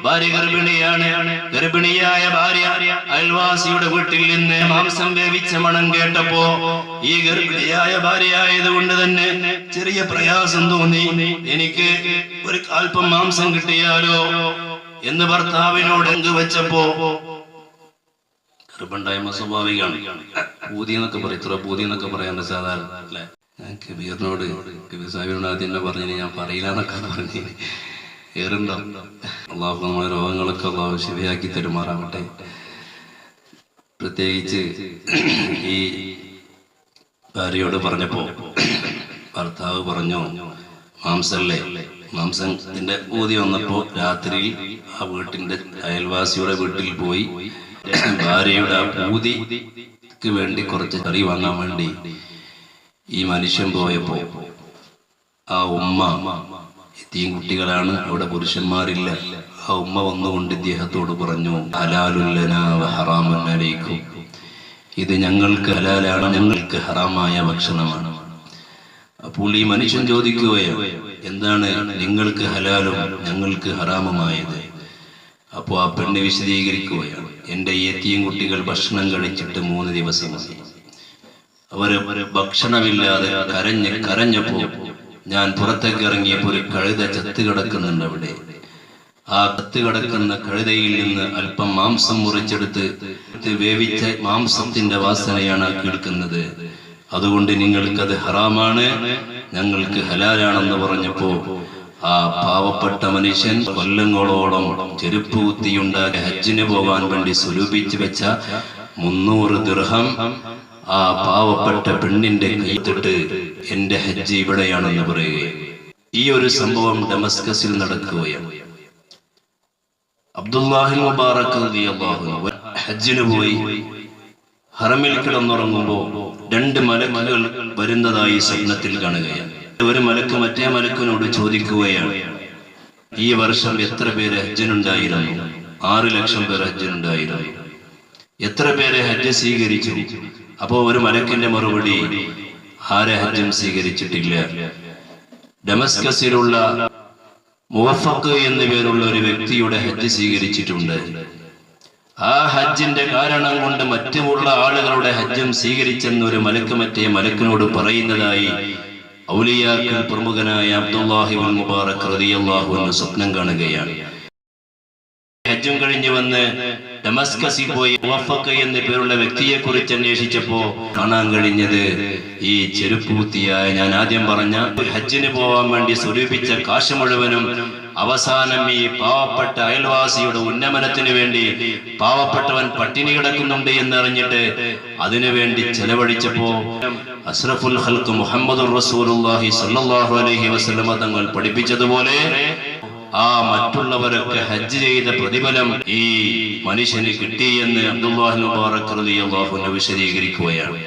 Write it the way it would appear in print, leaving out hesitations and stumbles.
ഭാര്യ ഗർഭിണിയാണ്. ഗർഭിണിയായ ഭാര്യ അയൽവാസിയുടെ വീട്ടിൽ നിന്ന് മാംസം വേവിച്ച മണം കേട്ടപ്പോ ഈ ഗർഭിണിയായ ഭാര്യ ആയതുകൊണ്ട് തന്നെ ചെറിയ പ്രയാസം തോന്നി. എനിക്ക് ഒരു അല്പം മാംസം കിട്ടിയാലോ എന്ന് ഭർത്താവിനോട് പങ്കുവെച്ചപ്പോ, ഗർഭണ്ടായ്മ സ്വാഭാവികമാണ്. പൂതി എന്നൊക്കെ പറയും, ഇത്ര പൂതി എന്നൊക്കെ പറയാൻ സാധാരണ അല്ലെ. ഞാൻ കബീറിനോട്, കബീർ സാഹിബിനോട് ആദ്യം എന്നെ പറഞ്ഞു ഞാൻ പറയില്ല എന്നൊക്കെ പറഞ്ഞു. ഏറുണ്ടോ? അള്ളാഹു നമ്മളെ രോഗങ്ങളൊക്കെ അള്ളാഹു ശരിയാക്കി തരുമാറാവട്ടെ. പ്രത്യേകിച്ച് ഈ ഭാര്യയോട് പറഞ്ഞപ്പോ ഭർത്താവ് പറഞ്ഞു മാംസല്ലേ, മാംസത്തിന്റെ ഊതി വന്നപ്പോ രാത്രി ആ വീട്ടിന്റെ അയൽവാസിയുടെ വീട്ടിൽ പോയി ഭാര്യയുടെ ആ പൂതിക്ക് വേണ്ടി കുറച്ച് കറി വാങ്ങാൻ വേണ്ടി ഈ മനുഷ്യൻ പോയപ്പോ ആ ഉമ്മ, എത്തിയും കുട്ടികളാണ്, അവിടെ പുരുഷന്മാരില്ല, ആ ഉമ്മ വന്നുകൊണ്ട് ഇദ്ദേഹത്തോട് പറഞ്ഞു ഹലാലുല്ലനാ വ ഹറാമുൻ അലൈക്കും, ഇത് ഞങ്ങൾക്ക് ഹലാലാണ്, ഞങ്ങൾക്ക് ഹറാമായ ഭക്ഷണമാണ്. അപ്പോൾ ഈ മനുഷ്യൻ ചോദിക്കുകയോ എന്താണ് നിങ്ങൾക്ക് ഹലാലും ഞങ്ങൾക്ക് ഹറാമുമായത്? അപ്പോൾ ആ പെണ്ണ് വിശദീകരിക്കുകയാണ്, എൻ്റെ എത്തിയും കുട്ടികൾ ഭക്ഷണം കഴിച്ചിട്ട് 3 ദിവസമായി. അവര് ഭക്ഷണമില്ലാതെ കരഞ്ഞപ്പോ ഞാൻ പുറത്തേക്ക് ഇറങ്ങിയപ്പോൾ ഒരു കഴുത ചത്ത് കിടക്കുന്നുണ്ട് അവിടെ. ആ ചത്ത് കിടക്കുന്ന കഴുതയിൽ നിന്ന് അല്പം മാംസം മുറിച്ചെടുത്ത് വേവിച്ച മാംസത്തിന്റെ വാസനയാണ് കേൾക്കുന്നത്. അതുകൊണ്ട് നിങ്ങൾക്കത് ഹറാമാണ്, ഞങ്ങൾക്ക് ഹലാലാണെന്ന് പറഞ്ഞപ്പോ ആ പാവപ്പെട്ട മനുഷ്യൻ കൊല്ലങ്ങളോളം ചെരുപ്പ് കുത്തിയുണ്ടാക്കി ഹജ്ജിന് പോകാൻ വേണ്ടി സ്വരൂപിച്ചു വെച്ച 300 ദിർഹം ആ പാവപ്പെട്ട പെണ്ണിന്റെ കൈത്തിട്ട് എന്റെ ഹജ്ജ് ഇവിടെയാണെന്ന് പറയുകയും. ഈ ഒരു സംഭവം ഡമസ്കസിൽ നടക്കുകയാണ്. അബ്ദുല്ലാഹിൽ മുബാറക് റളിയല്ലാഹു അൻഹു ഹജ്ജിന് പോയി ഹറമിൽ കിടന്നുറങ്ങുമ്പോ 2 മലക്കുകൾ വരുന്നതായി സ്വപ്നത്തിൽ കാണുകയാണ്. ഒരു മലക്ക് മറ്റേ മലക്കിനോട് ചോദിക്കുകയാണ്, ഈ വർഷം എത്ര പേര് ഹജ്ജിനുണ്ടായിരുന്നു? 6 ലക്ഷം പേർ ഹജ്ജിനുണ്ടായിരുന്നു. എത്ര പേരെ ഹജ്ജ് സ്വീകരിച്ചു? അപ്പോ ഒരു മലക്കിന്റെ മറുപടി, ആരെ ഹജ്ജും സ്വീകരിച്ചിട്ടില്ല. ഡമസ്കസിലുള്ള മുവഫഖ് എന്നു പേരുള്ള ഒരു വ്യക്തിയുടെ ഹജ്ജ് സ്വീകരിച്ചിട്ടുണ്ട്. ആ ഹജ്ജിന്റെ കാരണം കൊണ്ട് മറ്റുമുള്ള ആളുകളുടെ ഹജ്ജും സ്വീകരിച്ചെന്ന് ഒരു മലക്ക് മറ്റേ മലക്കിനോട് പറയുന്നതായി ഔലിയാക്കൾ പ്രമുഖനായ അബ്ദുല്ലാഹി ഇബ്നു മുബാറക് റളിയല്ലാഹു അൻഹു സ്വപ്നം കാണുകയാണ്. ഹജ്ജും കഴിഞ്ഞു വന്ന് ഡമസ്കസിൽ പോയി മുവഫഖ് എന്ന പേരുള്ള വ്യക്തിയെ കുറിച്ച് അന്വേഷിച്ചപ്പോ കാണാൻ കഴിഞ്ഞത് ഈ ചെരുപ്പൂത്തിയായ, ഞാൻ ആദ്യം പറഞ്ഞ ഹജ്ജിന് പോവാൻ വേണ്ടി സ്വരൂപിച്ച കാശ് മുഴുവനും അവസാനം ഈ പാവപ്പെട്ട അയൽവാസിയുടെ ഉന്നമനത്തിന് വേണ്ടി പാവപ്പെട്ടവൻ പട്ടിണി കിടക്കുന്നുണ്ട് എന്നറിഞ്ഞിട്ട് അതിനുവേണ്ടി ചെലവഴിച്ചപ്പോ അസ്റഫുൽ ഖൽഖ് മുഹമ്മദുർ റസൂലുള്ളാഹി സ്വല്ലല്ലാഹു അലൈഹി വസല്ലമ തങ്ങൾ പഠിപ്പിച്ചതുപോലെ ആ മറ്റുള്ളവരൊക്കെ ഹജ്ജ് ചെയ്ത പ്രതിഫലം ഈ മനുഷ്യന് കിട്ടി എന്ന് അബ്ദുല്ലാഹി മുബാറക് റളിയല്ലാഹു അൻഹു വിശദീകരിക്കുകയാണ്.